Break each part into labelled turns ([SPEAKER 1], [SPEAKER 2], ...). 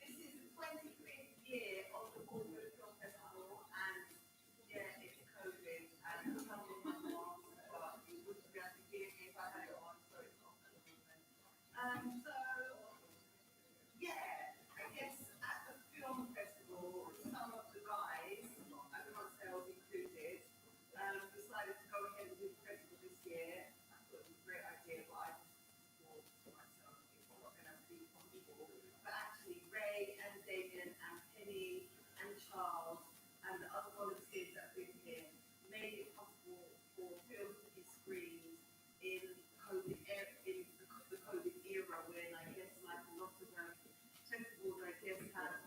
[SPEAKER 1] This is the 25th year of the Portobello Free Festival, and yeah, it's COVID, and some of my mom, but you wouldn't be able to hear me if I had it on, so it's not at the moment. So, yeah, I guess at the film festival, some of the guys, and myself included, decided to go ahead and do the festival this year. I thought it was a great idea, but I just thought to myself, it's not going to be possible. But actually, Ray and Damien and Penny and Charles and the other volunteers that have been here made it possible for films to be screened in COVID in the COVID era, when I guess like a lot of festivals, I guess, have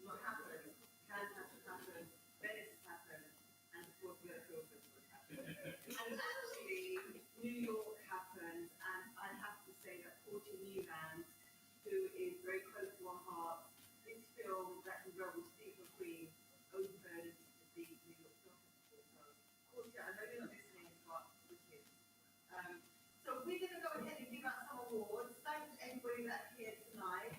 [SPEAKER 1] not happened, can have happened, Venice has happened, and of course, the Film Festival has happened. And actually, New York happened, and I have to say that Portia Newland, who is very close to our heart, this film that he wrote with Steve McQueen opened the New York Film Festival. So, Portia, I know you're not listening, but wicked. So we're going to go ahead and give out some awards. Thanks to everybody that's here tonight.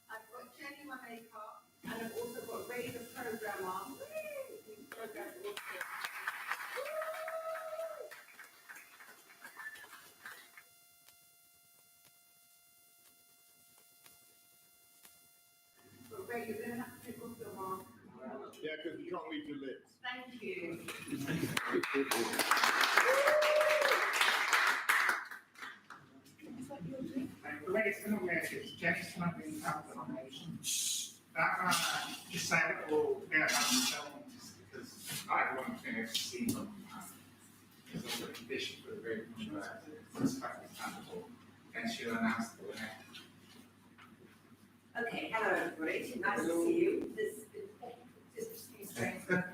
[SPEAKER 1] I've got Jenny, my makeup, and I've also got Ray, the programmer. So Ray, you're going to have to pick up your mark.
[SPEAKER 2] Yeah, because you can't leave your lips.
[SPEAKER 1] Thank you.
[SPEAKER 3] The way it's going to work is Jenny's going to bring out the nomination. That just say that all they're having films because I want to see them because of the condition for the very understandable. Then she'll announce the winner.
[SPEAKER 4] Okay, hello everybody, nice to see you. This is strange. But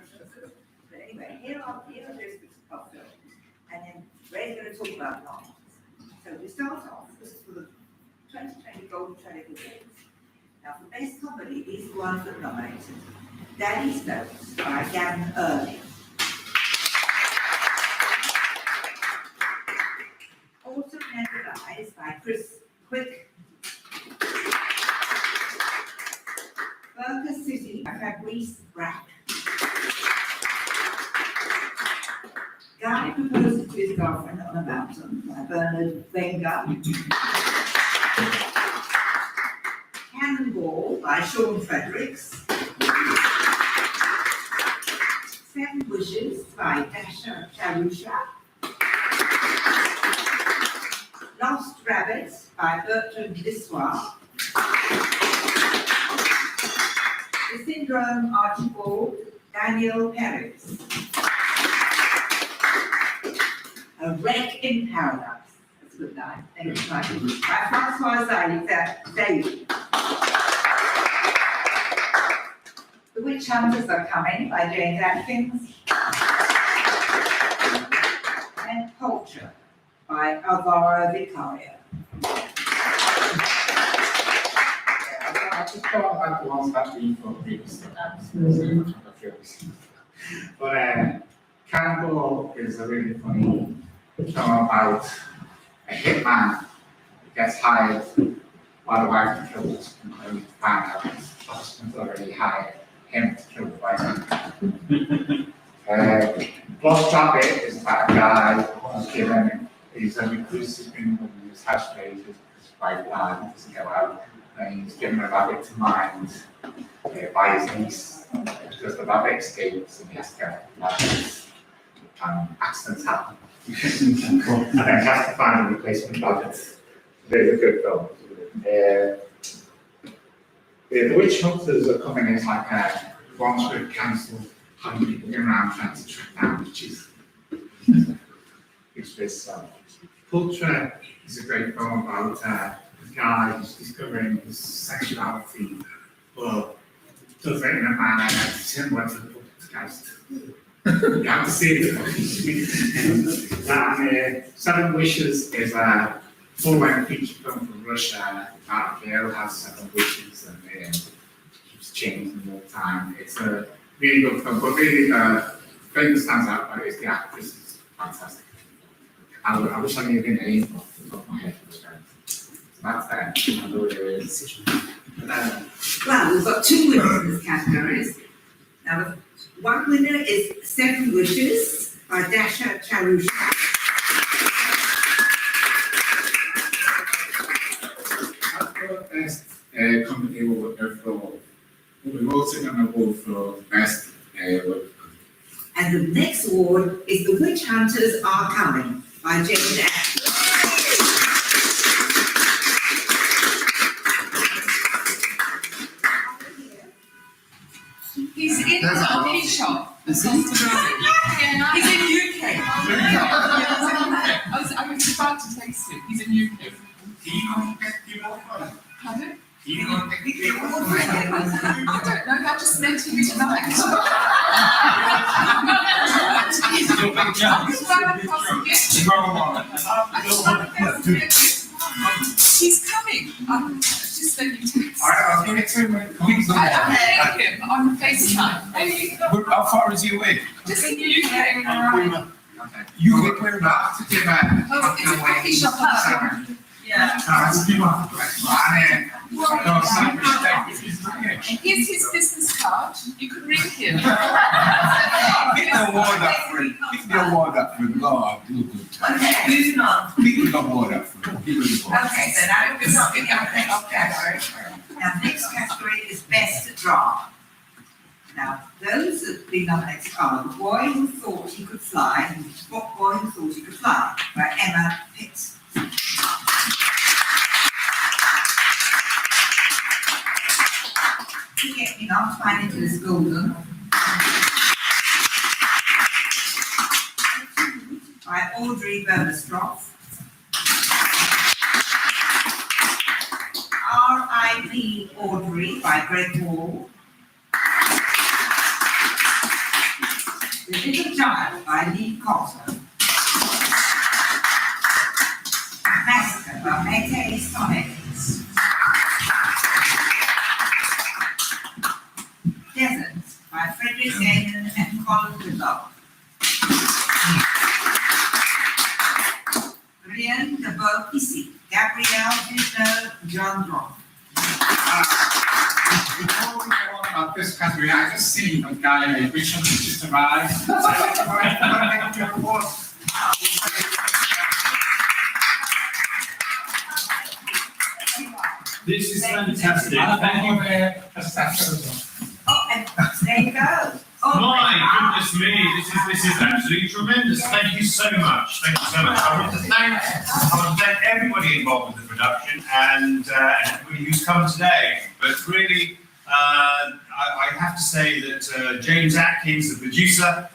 [SPEAKER 4] anyway, here are those bits of films, and then Ray's going to talk about art. So we start off, this is for the 2020 Golden Trellick Awards. Now for Best Comedy, these are the ones that are nominated. Daddy Stones by Gavin Early. Autumn Never Dies by Chris Quick. Burger City by Fabrice Brack. Guy Proposes to His Girlfriend on a Mountain by Bernard Wenger. Cannonball by Sean Fredericks. Seven Wishes by Dasha Charusha. Lost Rabbits by Bertrand Lissoir. The Syndrome Archibald, Daniel Perez. A Wreck in Paradise. That's a good name. Thank you, Michael. By Francois David. The Witch Hunters Are Coming by James Atkins. And Culture by Alvaro Vicario.
[SPEAKER 3] I just thought about the ones that we thought previously films. But Cannibal is a really funny film about a hitman who gets hired by the wife to kill his husband, and we find out his husband's already hired him to kill the wife. Lost Rabbit is about a guy who's given, he's a reclusive in his house raised, his wife died, he doesn't go out. And he's given a rabbit to mind by his niece because the rabbit escapes and he has to get rabbits. Accidents happen. And then he has to find a replacement rabbit. It's a good film. The Witch Hunters Are Coming is like a once we've cancelled having people going around trying to track down witches. Which is Culture is a great film about guy who's discovering his sexuality, but does it in a manner that's similar to the Poltergeist. You have to see it. And Seven Wishes is a full-length feature film from Russia about a girl who has 7 wishes and keeps changing all the time. It's a really good film, but really the thing that stands out about it is the actress is fantastic. I wish I knew the name off the top of my head. That's that.
[SPEAKER 4] Well, we've got 2 winners in this category. Now, the one winner is 7 Wishes by Dasha Charusha.
[SPEAKER 3] Best comedy overall. We're voting on the award for best web.
[SPEAKER 4] And the next award is The Witch Hunters Are Coming by James Atkins.
[SPEAKER 5] He's in the coffee shop. He's in UK. I was about to text him. He's in UK. Pardon? I don't know, that just meant him tonight. He's coming. Just send you text.
[SPEAKER 3] I'll give it to him when it comes.
[SPEAKER 5] I'll ping him on FaceTime, maybe.
[SPEAKER 6] How far is he away?
[SPEAKER 5] Just in the UK.
[SPEAKER 6] You get where
[SPEAKER 3] Not to give a.
[SPEAKER 5] Oh, it's a coffee shop on that. Yeah. Here's his business card. You can ring him.
[SPEAKER 6] Pick the award up for him. Pick the award up for him. Lord, do good.
[SPEAKER 4] Okay, moving on.
[SPEAKER 6] Pick the award up for him.
[SPEAKER 4] Okay, so now we're not in our next category. Now, the next category is Best Drama. Now, those that have been nominated are The Boy Who Thought He Could Fly and The Boy Who Thought He Could Fly by Emma Pitt. Forget Me Not by Nicholas Golden. By Audrey Burmerstroff. R.I.P. Audrey by Greg Hall. The Little Child by Lee Cotter. Massacre by Mete Sonic. Desert by Frederick Gaynon and Colin Whitlock. Rien de Beau Ici, Gabrielle Duclos, John Roth.
[SPEAKER 3] Before we go on about this category, I just seen a guy, Richard, just arrived.
[SPEAKER 7] This is fantastic. Thank you.
[SPEAKER 4] Oh, and there you go. Oh,
[SPEAKER 7] My goodness me, this is absolutely tremendous. Thank you so much. Thank you so much. I want to thank everybody involved with the production and everybody who's come today. But really, I have to say that James Atkins, the producer,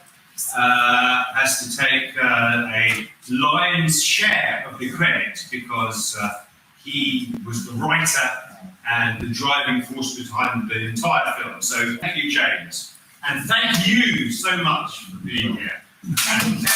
[SPEAKER 7] has to take a lion's share of the credit because he was the writer and the driving force behind the entire film. So thank you, James. And thank you so much for being here. And,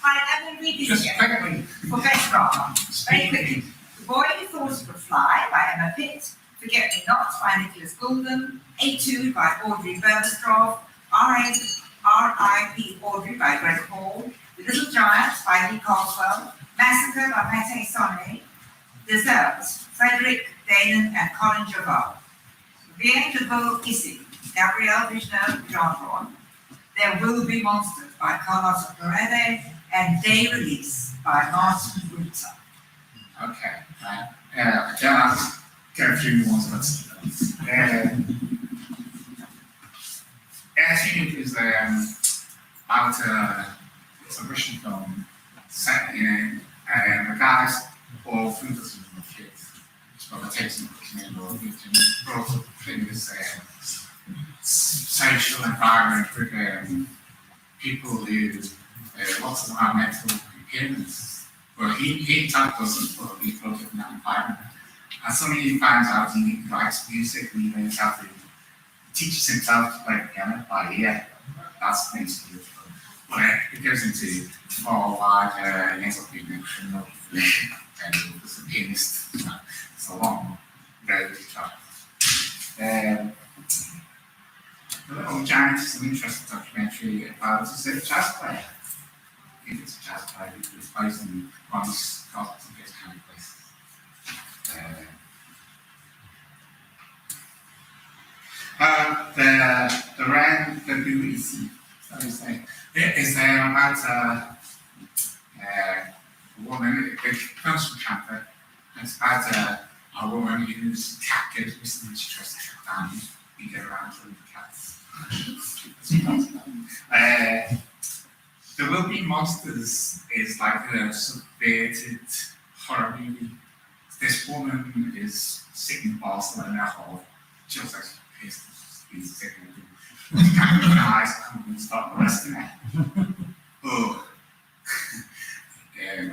[SPEAKER 4] I will read this again for Best Drama. Very quickly. The Boy Who Thought He Could Fly by Emma Pitt. Forget Me Not by Nicholas Golden. A2 by Audrey Burmerstroff. R.I.P. Audrey by Greg Hall. The Little Giants by Lee Caldwell. Massacre by Mete Sonnet. Desert, Frederick Gaynon and Colin Javard. Rien de Beau Ici, Gabrielle Duclos, John Roth. There Will Be Monsters by Carlos Paredes and Day Release by Martin Winter.
[SPEAKER 3] Okay, right. Again, I'll get a few ones, but Airteam is about it's a Russian film set in the guys all through the kids. So it takes them brought up in this social environment with people who lots of them have mental impairments. But he doesn't put be brought up in that environment. And suddenly he finds out he likes music and he learns how to teaches himself to play piano by ear. That's basically it. But it goes into more wide, he ends up being a criminal and as a pianist. It's a long road to travel. The Little Giant is an interesting documentary documentary about a jazz player. I think it's a jazz player who plays in one Scott and those kind of places. The Ran the BBC, so to say, it is about a woman, it comes from Canada. It's about a woman who's captured, recently she tries to track down, beat her around for the cats. The Will Be Monsters is like a subverted horror movie. This woman is sitting in Barcelona hall. She looks like she's pissed. She's sitting with the eyes come and start arresting her. Oh.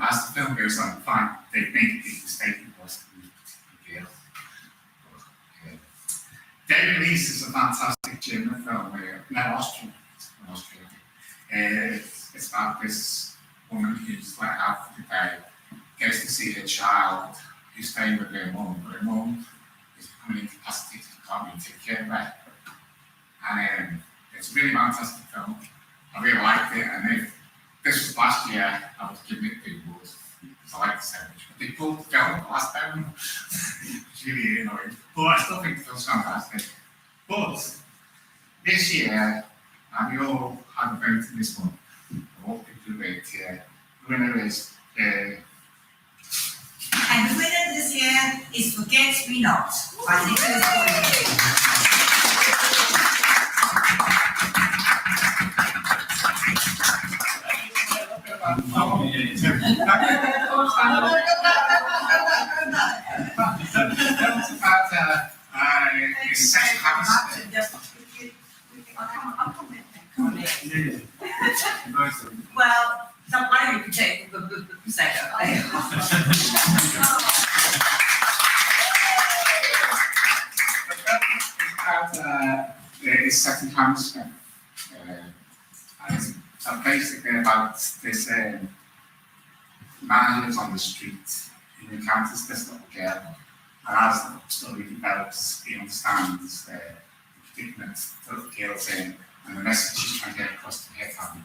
[SPEAKER 3] As the film goes on, fine, they made a big mistake in Boston. Day Release is a fantastic German film, Austrian. It's about this woman who's let out for the day, goes to see her child who's staying with her mum, but her mum is becoming incapacitated, can't really take care of her. And it's a really fantastic film. I really liked it, and if this was last year, I was giving it the awards. I like the sandwich. But they pulled the film last time. It's really annoying. But I still think the film's fantastic. But this year, and we all had a vote in this one. I want people to vote here. The winner is
[SPEAKER 4] And the winner this year is Forget Me Not by Nicholas Boyd. Well, why don't you take the Prosecco?
[SPEAKER 3] It's second-hand spent. And it's basically about this man who lives on the street who encounters this little girl. And as the story develops, he understands the predicament that the girl's in and the message she's trying to get across to her family.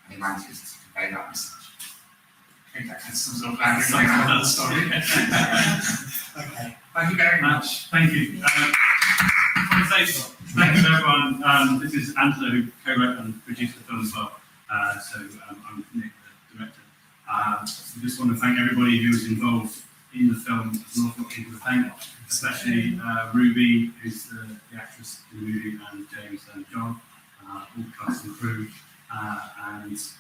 [SPEAKER 3] And he manages to convey that message. I think that kind of sums up that story. Okay, thank you very much.
[SPEAKER 8] Thank you. Thank you everyone. This is Angela who co-wrote and produced the film as well. I'm Nick, the director. I just want to thank everybody who was involved in the film. There's an awful lot of people to thank, especially Ruby, who's the actress in the movie, and James and John, all the cast and crew. It's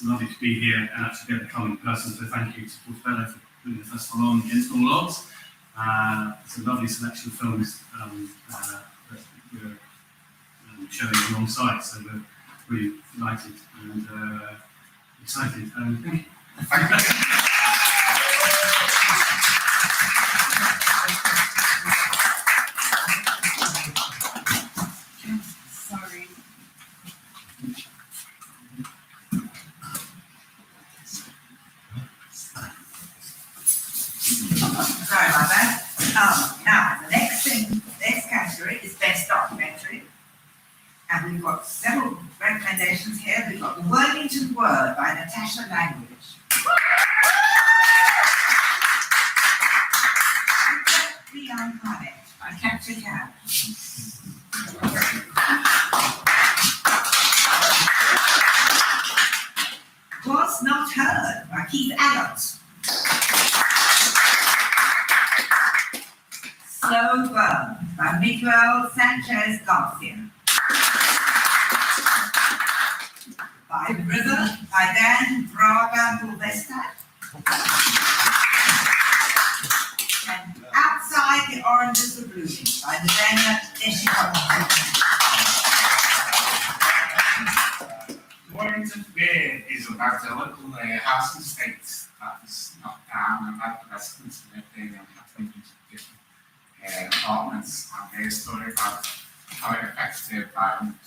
[SPEAKER 8] lovely to be here and actually get to come in person. So thank you to Portobello for putting the festival on against all odds. It's a lovely selection of films that we're showing alongside, so we're really delighted and excited. Thank you.
[SPEAKER 5] Sorry.
[SPEAKER 4] Sorry about that. Now, the next category is Best Documentary. And we've got several recommendations here. We've got The Worthington Word by Natasha Language. The Unpunished by Captain Cab. Was Not Heard by Keith Adams. Slow Burn by Miguel Sanchez Garcia. By the River by Dan Braga Bulvestad. And Outside the Oranges Are Blooming by Nadena Eshikova.
[SPEAKER 3] Warrington Bay is about a local housing estate that was knocked down and had the residents lived in and had to move into different apartments, and their story about how it affects their environment.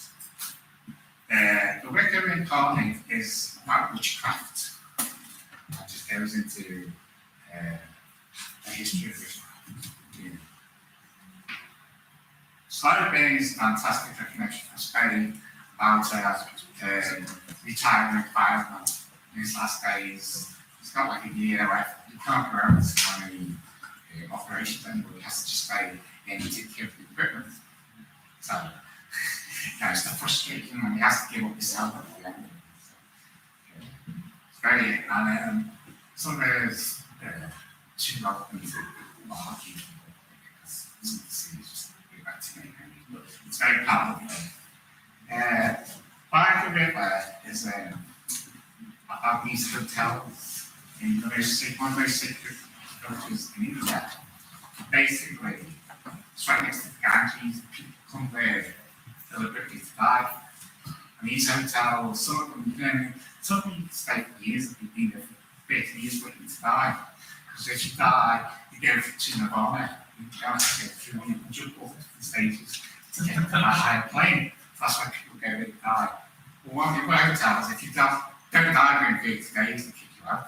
[SPEAKER 3] The Wicker Incarnate is about witchcraft. It just goes into the history of witchcraft. Yeah. Slider Bay is a fantastic documentary from Spain about retirement fireman in his last days. He's got like a year left. He can't go out to any operations anymore. He has to just stay in and take care of the equipment. So, it's the frustration when he has to give up his health at the end. So, it's very, and some of those two documents are hockey because some of the scenes just go back to me. It's very powerful. By the river is about these hotels in one of those secret villages in India. Basically, it's right next to the Ganges. People come there deliberately to die. And these hotels, some of them, some of them stay for years, they've been there for 30 years waiting to die. Because if you die, you go to Nirvana. You don't have to go through all the jump over the stages to get to a higher plane. That's why people go there to die. Well, one of the hotels, if you don't die within 30 days, they kick you out.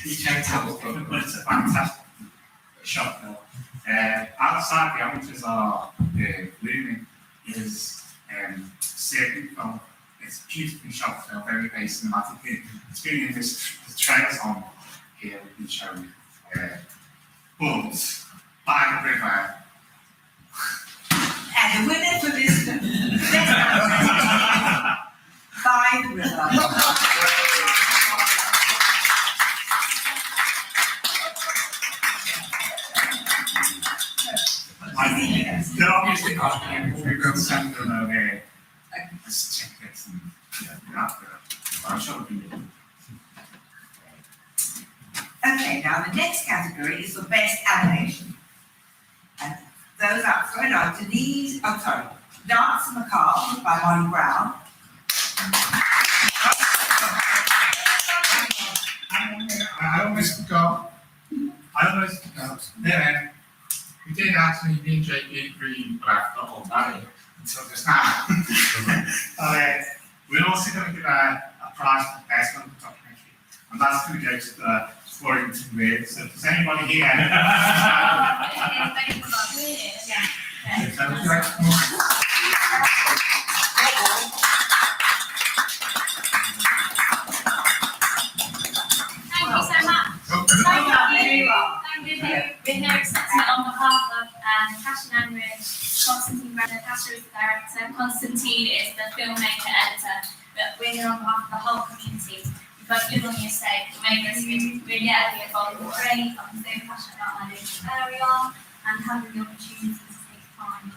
[SPEAKER 3] Each hotel is different, but it's a fantastic shop though. Outside the amateurs are blooming is Circuit Film. It's a beautifully shot film, very cinematic. It's been in this trails on here we've been showing. But by the river.
[SPEAKER 4] And the winner for this by the river.
[SPEAKER 3] They're obviously not we've got some of them over here. Let's check this and I'm sure it'll be good.
[SPEAKER 4] Okay, now the next category is for best animation. And those up for it are Dance Macabre by Molly Brown.
[SPEAKER 3] I almost forgot. Yeah, we did actually DJ Green, but I forgot all about it until just now. We're also going to give a prize for the best one of the documentary, and that's going to go to the Warrington Weird. So if there's anybody here. So would you like to come on?
[SPEAKER 9] Thank you so much. We're here accepting it on behalf of Cash and Anridge. Constantine Brennan, Cash is the director, Constantine is the filmmaker, editor, but we're here on behalf of the whole community. We've both lived on the estate, it made us really heavily involved with Ray. I'm so passionate about my local area and having the opportunity to take part in the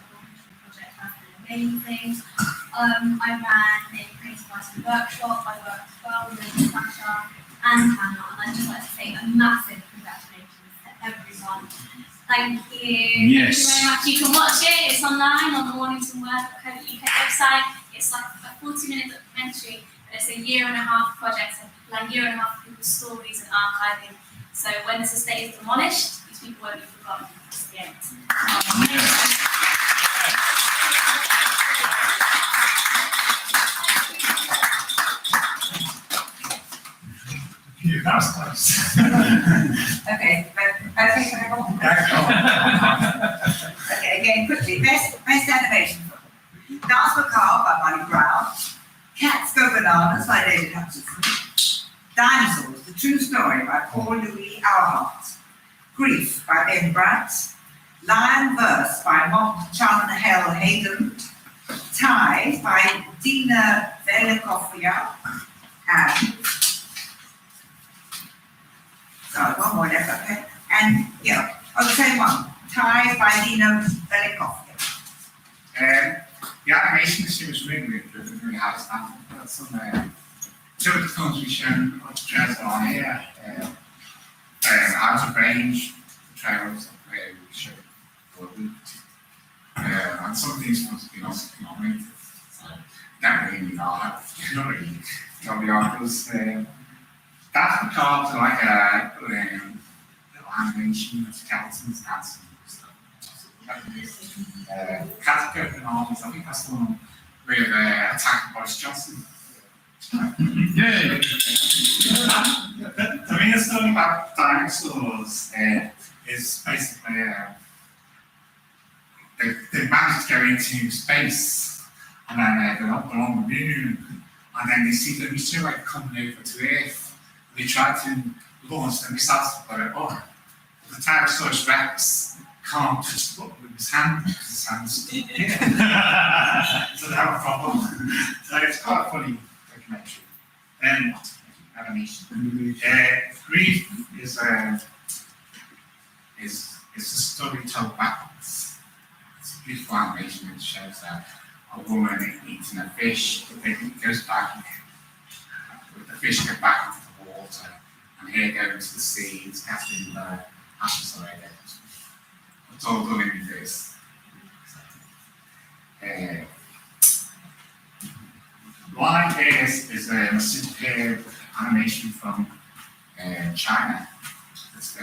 [SPEAKER 9] project has been amazing. I ran a creative writing workshop, I worked as well with Sasha and Hannah, and I'd just like to say a massive congratulations to everyone. Thank you.
[SPEAKER 7] Yes.
[SPEAKER 9] Thank you very much. You can watch it, it's online on the WarringtonWord.co.uk website. It's like a 40-minute documentary, but it's a 1.5-year project, like 1.5 years of people's stories and archiving. So when this estate is demolished, these people won't be forgotten. That's the end.
[SPEAKER 3] That was close.
[SPEAKER 4] Okay, okay, again, quickly. Best animation. Dance Macabre by Molly Brown. Cats Go Bananas by David Hutchinson. Dinosaurs, The True Story by Paul Louis Auerhart. Grief by Ben Brandt. Lion Verse by Chan Hell Hayden. Ties by Dina Velikofia. And sorry, one more left, okay. And the same one. Ties by Dina Velikofia.
[SPEAKER 3] The animation this year was really good, really outstanding. That's some two of the films we've shown on here. Out of Range, the trailers we showed for a week. And some of these films have been also nominated. So don't really know how to be honest. That's because like a little animation of skeletons dancing and stuff. Cats Go Bananas, I think that's the one with Attack Boris Johnson.
[SPEAKER 7] Yeah.
[SPEAKER 3] I mean, the story about dinosaurs is basically they managed to go into space and then they're on the moon, and then they see the meteorite coming over to Earth. They try to launch the missiles to put it on. The Tyrannosaurus Rex can't touch the button with his hand because his hand's stuck here. So they have a problem. So it's quite a funny documentary. Animation. Grief is a story told backwards. It's a beautiful animation that shows a woman eating a fish, but then it goes back, the fish goes back into the water, and here goes the sea, it's casting the ashes already. It's all done in this. One is a superb animation from China. It's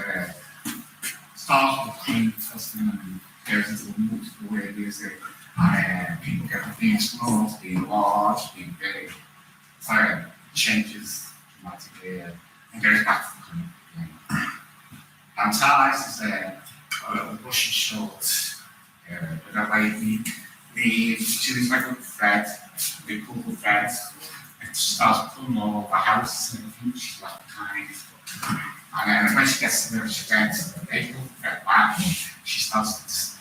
[SPEAKER 3] starts with Queen Festival and goes into multiple way music. And people get from being small to being large, being big. So it changes dramatically and goes back to the comic. And Ties is a little Russian short with a lady. She was like a thread, they pull the thread, and she starts pulling all over the house and everything she's left behind. And then when she gets to the she gets to the they pull the thread back, she starts to disappear.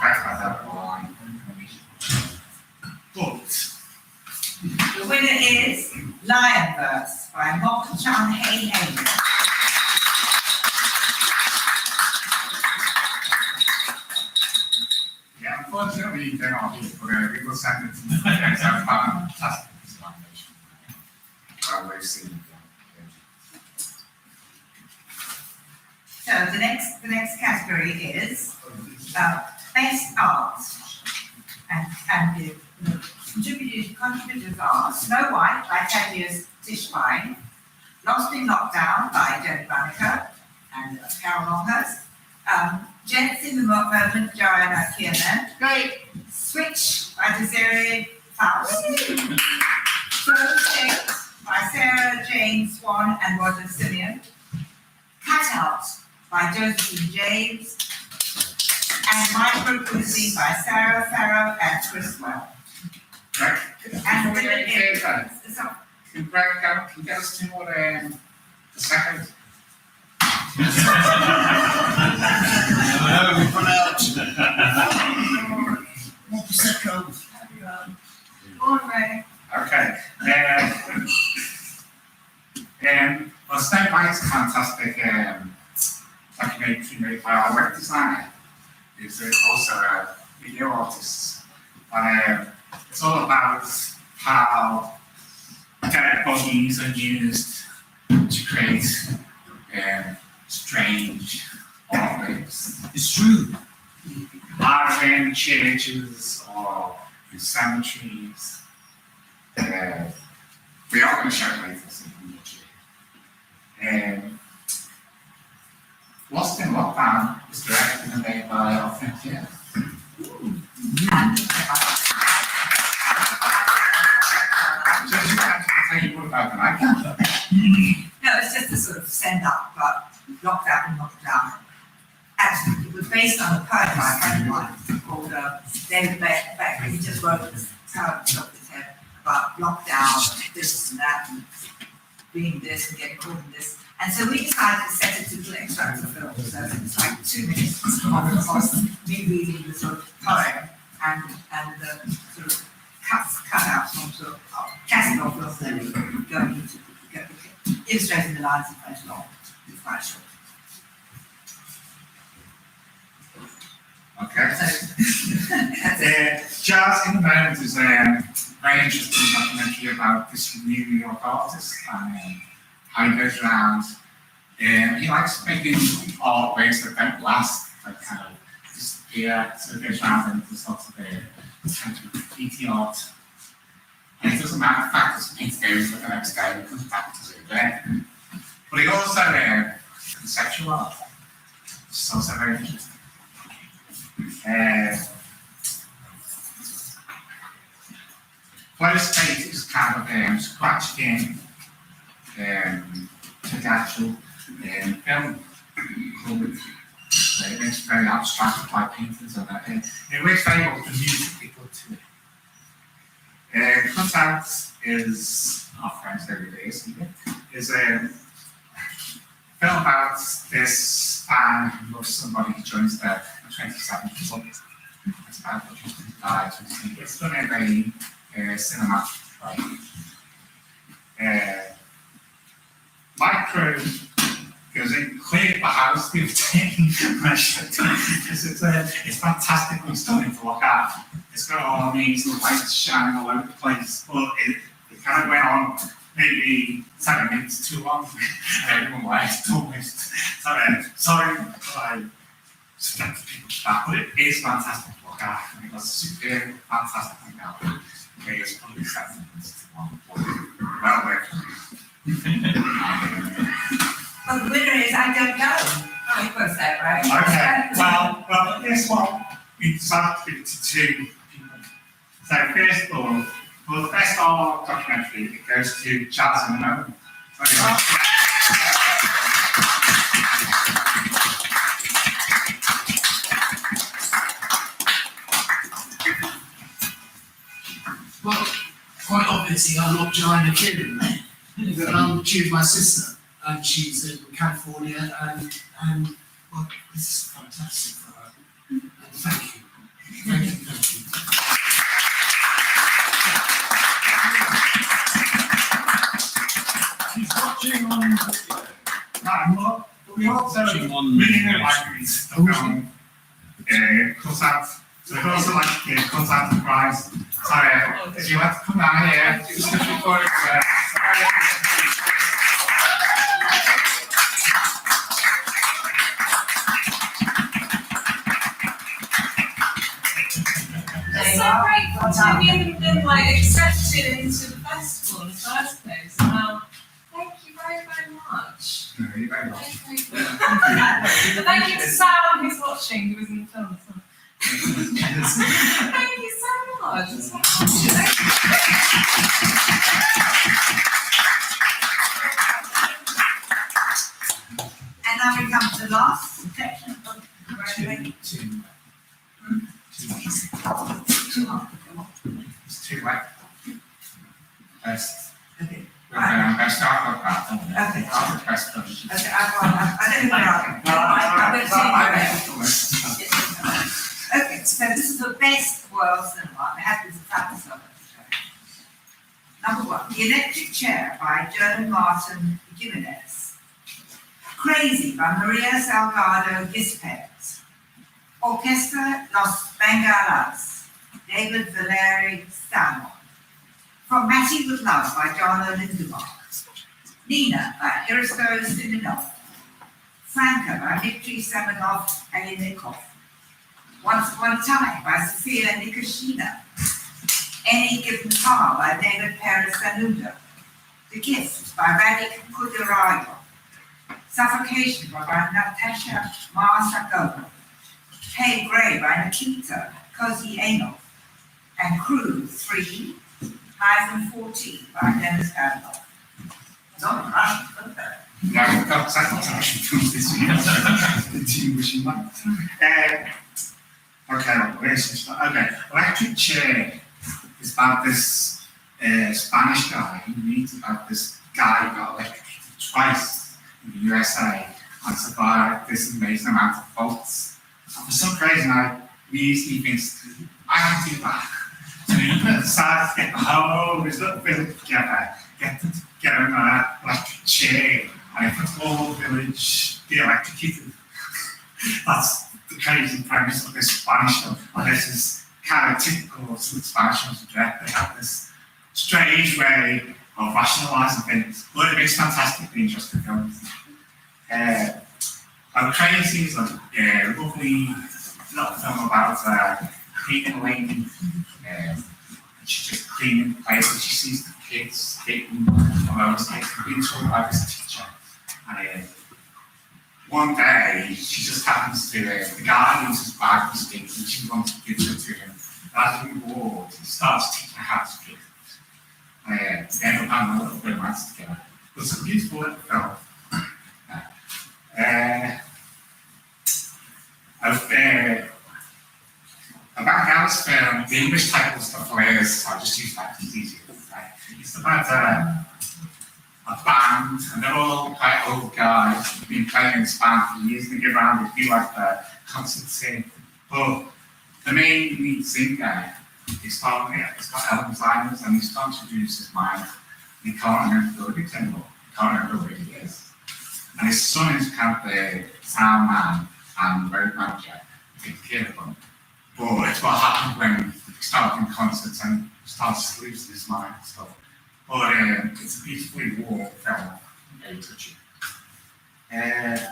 [SPEAKER 3] Right like that line. But
[SPEAKER 4] The winner is Lion Verse by Mok Chan Hey Hey.
[SPEAKER 3] yeah, unfortunately they're not here, but we will send it to them. It's a fantastic animation. Well, we've seen it.
[SPEAKER 4] So the next category is best art, and the contributors are Snow White by Thaddeus Tischbein, Lost in Lockdown by Jenny Runacre and Carol Longhurst, Jets in the Moment, Joanna Kiernan, Switch by Desiree Faust, Project by Sarah Jane Swan and Roger Simeon, Cat Out by Josephine James, and Micro-Cuisine by Sarah Farrow and Chris Well.
[SPEAKER 3] Right.
[SPEAKER 4] And the winner
[SPEAKER 3] Can
[SPEAKER 4] is,
[SPEAKER 3] you get us to what the second?
[SPEAKER 7] No, we've run out.
[SPEAKER 3] More Prosecco.
[SPEAKER 4] Andre.
[SPEAKER 3] Okay. Well, Snow White's a fantastic documentary made by our web designer, who's also a video artist. It's all about how dead bodies are used to create strange objects.
[SPEAKER 7] It's true.
[SPEAKER 3] Either in churches or in cemeteries. We are going to show it later. Lost in Lockdown is directed and made by our friend here. Just to tell you what about the icon.
[SPEAKER 4] No, it's just a sort of send up, but locked out and locked down. Actually, it was based on a poem by a friend of mine called David Beck. He just wrote this poem off his head about lockdown, this and that, and being this and getting caught in this. And so we decided to set it to an extract of film. So it's like 2 minutes of me reading the sort of poem and the sort of cut out some sort of casting off of them going into illustrating the lines in French law. It's quite short.
[SPEAKER 3] Okay.
[SPEAKER 4] So that's it.
[SPEAKER 3] Jazz in the Moment is a very interesting documentary about this New York artist and how he goes around. He likes making artworks that don't last, that kind of disappear. So he goes around and does lots of kind of graffiti art. And it doesn't matter, the fact that paint goes for the next day, he comes back to it again. But he also conceptual art, which is also very interesting. Flow State is kind of scratched in to the actual film called it's very abstract by painters and that. It works very well with the music they put to it. Cutout is our friends every day, isn't it? Is a film about this fan who loves somebody who joins the 27th club. It's about the 25, it's done in a cinematic way. My crew goes in, clear the house, we've taken measure because it's fantastically stunning to look at. It's got all these lights shining all over the place, but it kind of went on maybe 7 minutes too long. Everyone likes to waste. Sorry, I suspected people to that, but it is fantastic to look at. And it was super fantastic to look at. It is probably 7 minutes too long, but well worth it.
[SPEAKER 4] Well, the winner is I don't know. Oh, you got that right.
[SPEAKER 3] Okay, well, this one, we decided to give it to 2 people. So first of all, for the best all documentary, it goes to Jazz and Mo.
[SPEAKER 10] Well, quite obviously, I'm not Joanna Kidden. She's my sister, and she's in California, and well, this is fantastic for her. And thank you.
[SPEAKER 3] She's watching on we're also
[SPEAKER 8] Watching on
[SPEAKER 3] reading the libraries of cut out. So we've also like cut out the prize. Sorry, if you have to come down here, just before it's
[SPEAKER 5] It's so great to have you been like accepted into the festival in the first place. Thank you very, very much.
[SPEAKER 3] You're very welcome.
[SPEAKER 5] And thank you to Sam who's watching, who was in the film as well. Thank you so much. It's so
[SPEAKER 4] And now we come to the last section of the
[SPEAKER 3] It's too late. Best.
[SPEAKER 4] Okay.
[SPEAKER 3] Best start with that.
[SPEAKER 4] Okay.
[SPEAKER 3] I'll request them.
[SPEAKER 4] Okay, I don't know. Okay, so this is the best world cinema. It happens to happen so much. Number 1, The Electric Chair by Joan Martin Jimenez. Crazy by Maria Salgado Gispert. Orchestra Los Bengalas, David Valeri Stamon. From Matty with Love by Jarno Lindemark. Nina by Hristo Simonov. Franca by Dmitry Samanov and Yanikov. Once Upon a Time by Sofia Nikashina. Any Given Car by David Perez Sanudo. The Gift by Radik Kuderayo. Suffocation by Natasha Marsakova. Hey Gray by Nikita Kozianov. And Crew 3, 14 by Dennis Kadlov. Not Russian, okay.
[SPEAKER 3] No, we've got second Russian films this year. Distinguishing that. Okay, where's this? Okay, Electric Chair is about this Spanish guy who meets about this guy who got electrocuted twice in the USA and survived this amazing amount of faults. And for some crazy night, he thinks, I can do that. So he decides to get the whole his little village together, get them together in an electric chair, and if the whole village be electrocuted. That's the crazy premise of this Spanish film. And this is kind of typical of some Spanish films. They have this strange way of rationalising things, but it makes fantastically interesting films. Crazy is a lovely little film about cleaning a lady. She's just cleaning the place and she sees the kids taking photos, being told by this teacher. And one day, she just happens to, the guy uses bag of sticks and she wants to give it to him. As a reward, he starts teaching her how to do it. They end up having a little bit of romance together. But it's a beautiful little film. About Alice film, the English title stuff hilarious, so I'll just use that because it's easier. It's about a band, and they're all quite old guys who've been playing in this band for years. They get around, they feel like the concert scene. But the main lead singer he's got Alzheimer's, and he's trying to lose his mind. He can't remember the lyrics anymore. He can't remember where he is. And his son is kind of the sound man and road manager, takes care of him. But it's what happened when he started doing concerts and starts to lose his mind and stuff. But it's a beautifully warm film, very touching.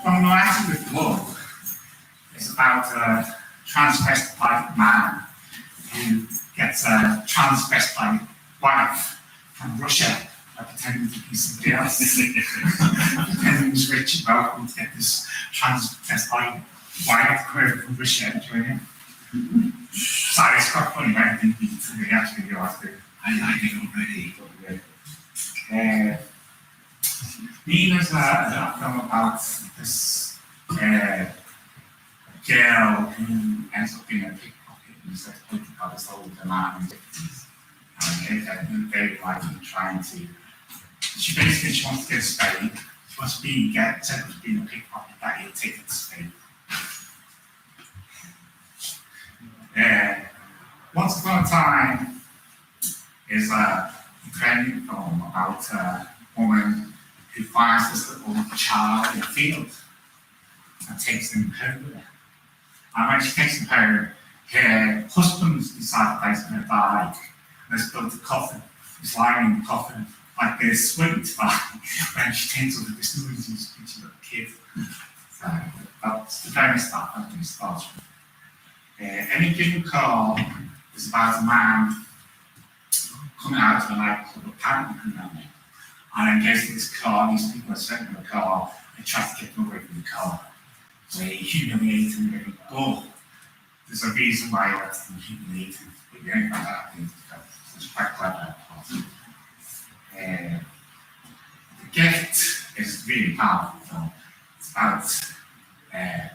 [SPEAKER 3] From Writing with Love, it's about a transvestite man who gets a transvestite wife from Russia by pretending to be somebody else. Pretending he's rich and wealthy to get this transvestite wife from Russia to join him. So it's quite funny when they actually realise that I like it already. Nina's a film about this girl who ends up being a pickpocket who's exploited by this older man in the 50s. And they're like trying to. She wants to get Spain. She wants to get set up to being a pickpocket that he'll take it to Spain. Once Upon a Time is a Ukrainian film about a woman who finds this little child in a field and takes him home with her. And when she takes him home, her husband's decided that he's going to die and has built a coffin. He's lying in the coffin like this, waiting to die. When she takes over this noisy speech of a kid. So that's the premise that it starts with. Any Given Call is about a man coming out of a nightclub, apparently coming out there, and then goes to this car, and these people are sitting in the car, and tries to get them away from the car. So they humiliate him, and oh, there's a reason why you have to humiliate him, but you don't find out things because it's quite clever. The Gift is really powerful. It's about a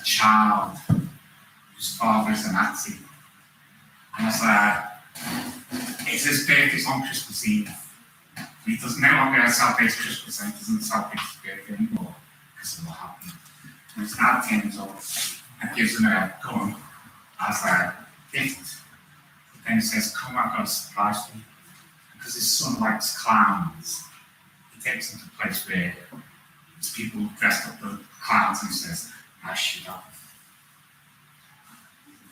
[SPEAKER 3] child whose father is a Nazi. And it's his birthday on Christmas Eve. He does no longer celebrate Christmas and he doesn't celebrate his birthday anymore because of what happened. And he's now 10 years old and gives him a gun as a gift. But then he says, come, I've got a surprise for you. Because his son likes clowns, he takes him to a place where there's people dressed up as clowns and he says, I shoot up.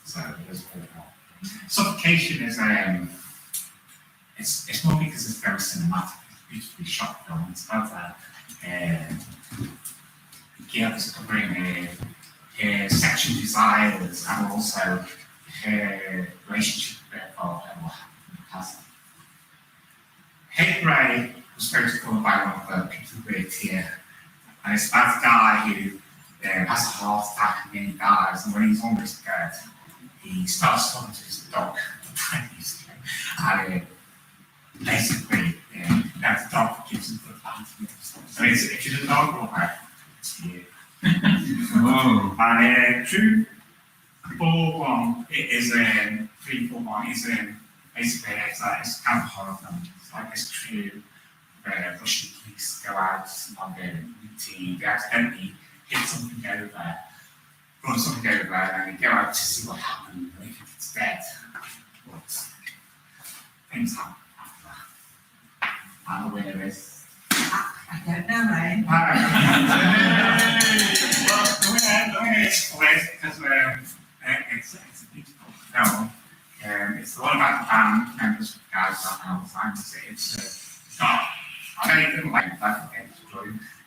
[SPEAKER 3] So there's very well. Suffocation is it's more because it's very cinematic, it's a beautifully shot film. It's about a girl discovering her sexual desires and also her relationship with her father and what happened in the past. Hate Ray was first called by one of the people who worked here, and it's about a guy who has a heart attack and then he dies, and when he's almost dead, he starts talking to his dog, and basically, the dog gives him the advantage. So if you're the dog or her, it's you. And True 4-1 is 3-4-1 is basically it's kind of horror film. It's like this crew where Russian police go out on their routine, they accidentally hit something over, run something over, and they go out to see what happened, and they think it's dead. But things happen after that. And the winner is.
[SPEAKER 4] I don't know, Ray.
[SPEAKER 3] Well, the winner is Liz because it's a beautiful film. It's the one about the band members with guys that have Alzheimer's. It's got, I know you didn't like that game,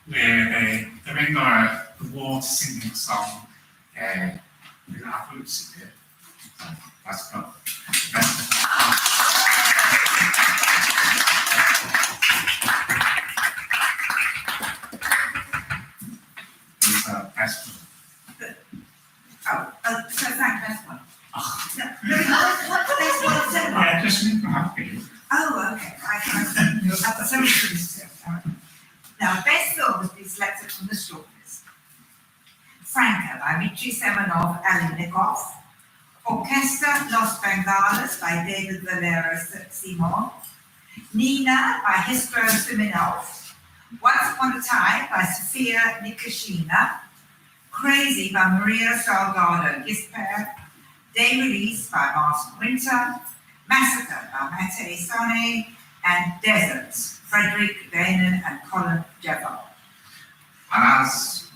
[SPEAKER 3] where they're in the water singing a song. We're going to have to sing it. So that's got the best.
[SPEAKER 4] So thank best one. Best one, second one.
[SPEAKER 3] Yeah, just make them happy.
[SPEAKER 4] Oh, okay. I've got so many things to say. Now, best film has been selected from the shortlist. Franca by Dmitry Semenov, Alinikov. Orchestra Los Bengalas by David Valera Simon. Nina by Histro Siminov, Once Upon a Time by Sophia Nikishina, Crazy by Maria Salgado Gisper, Day Release by Martin Winter, Massacre by Mate Sone, and Desert, Frederick Danon and Colin Jeffel.
[SPEAKER 3] And as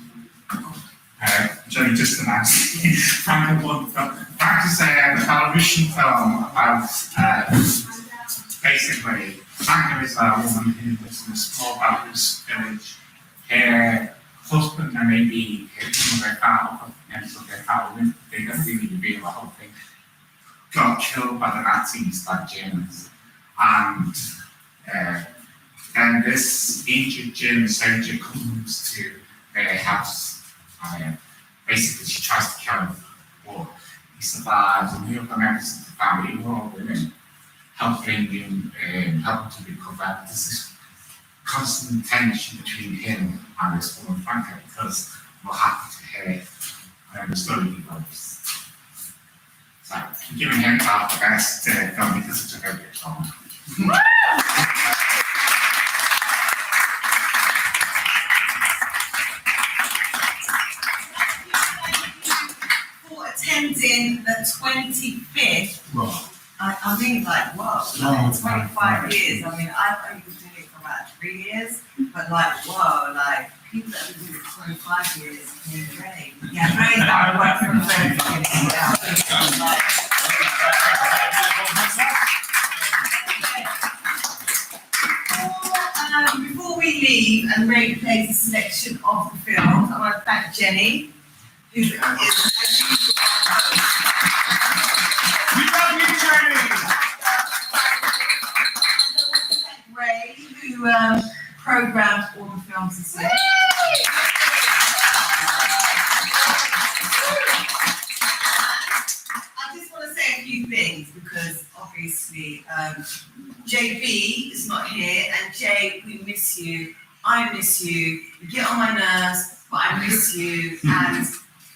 [SPEAKER 3] Joe just announced, Frank is a television film about basically Frank is a woman who lives in a small Baptist village. Her husband and maybe their father, and so their father, they don't really reveal the whole thing, got killed by the Nazis, like Germans. And then this ancient German soldier comes to their house. Basically, she tries to kill him. But he survives, and the other members of the family, who are all women, helping him to recover. There's this constant tension between him and this woman, Franca, because what happened to her and the story develops. So, I'm giving him the best film because it's a very good film.
[SPEAKER 5] For attending the 25th.
[SPEAKER 3] Right.
[SPEAKER 5] I mean, like, wow, like 25 years. I mean, I've only been doing it for about 3 years, but like, whoa, like, people that have been doing it 25 years, I mean, Ray. Yeah, Ray's not working from the very beginning. Before we leave and Ray plays a selection of the films, I want to thank Jenny, who is, as usual,
[SPEAKER 7] We love you, Jenny!
[SPEAKER 5] Ray, who programmed all the films this year. I just want to say a few things because obviously JB is not here, and Jay, we miss you. I miss you. You get on my nerves, but I miss you. And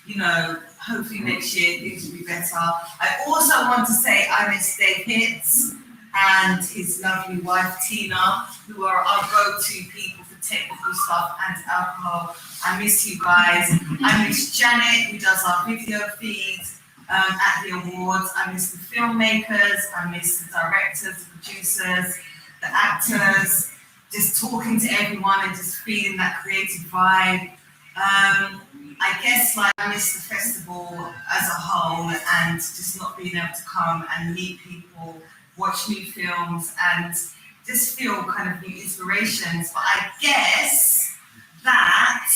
[SPEAKER 5] you know, hopefully next year things will be better. I also want to say I miss Dave Hitz and his lovely wife Tina, who are our go-to people for technical stuff and alcohol. I miss you guys. I miss Janet, who does our video feeds at the awards. I miss the filmmakers. I miss the directors, the producers, the actors, just talking to everyone and just feeling that creative vibe. I guess like I miss the festival as a whole and just not being able to come and meet people, watch new films and just feel kind of new inspirations. But I guess that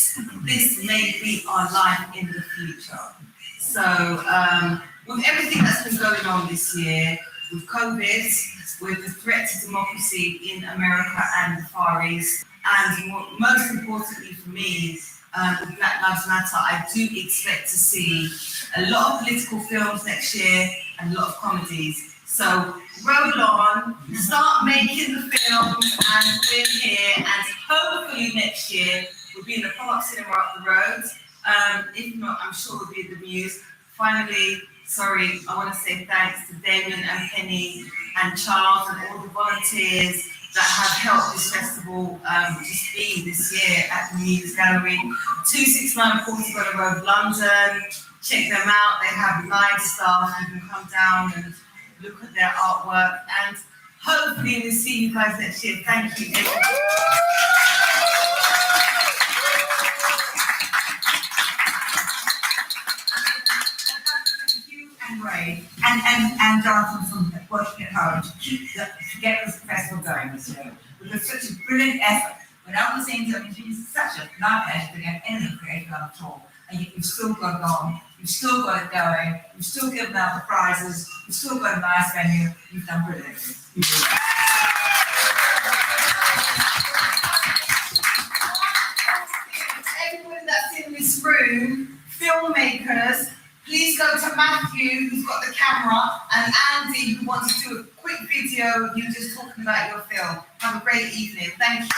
[SPEAKER 5] this may be our life in the future. So with everything that's been going on this year, with COVID, with the threat to democracy in America and the Far East, and most importantly for me, with Black Lives Matter, I do expect to see a lot of political films next year and a lot of comedies. So roll on, start making the films, and we're here, and hopefully next year we'll be in the pop-up cinema up the road. If not, I'm sure we'll be at the Muse. Finally, sorry, I want to say thanks to Damien and Penny and Charles and all the volunteers that have helped this festival just be this year at the Muse Gallery. 269 Portobello Road, London. Check them out. They have live stuff. You can come down and look at their artwork. And hopefully we'll see you guys next year. Thank you, everyone.
[SPEAKER 4] And Ray, and Jonathan from working at home to get this festival going this year. It was such a brilliant effort. Without the scenes, I mean, it's such a nightmare to get anything creative on at all. And yet you've still got it on, you've still got it going, you've still given out the prizes, you've still got a nice venue, you've done brilliantly.
[SPEAKER 5] Everyone that's in this room, filmmakers, please go to Matthew, who's got the camera, and Andy, who wants to do a quick video, you just talking about your film. Have a great evening. Thank you.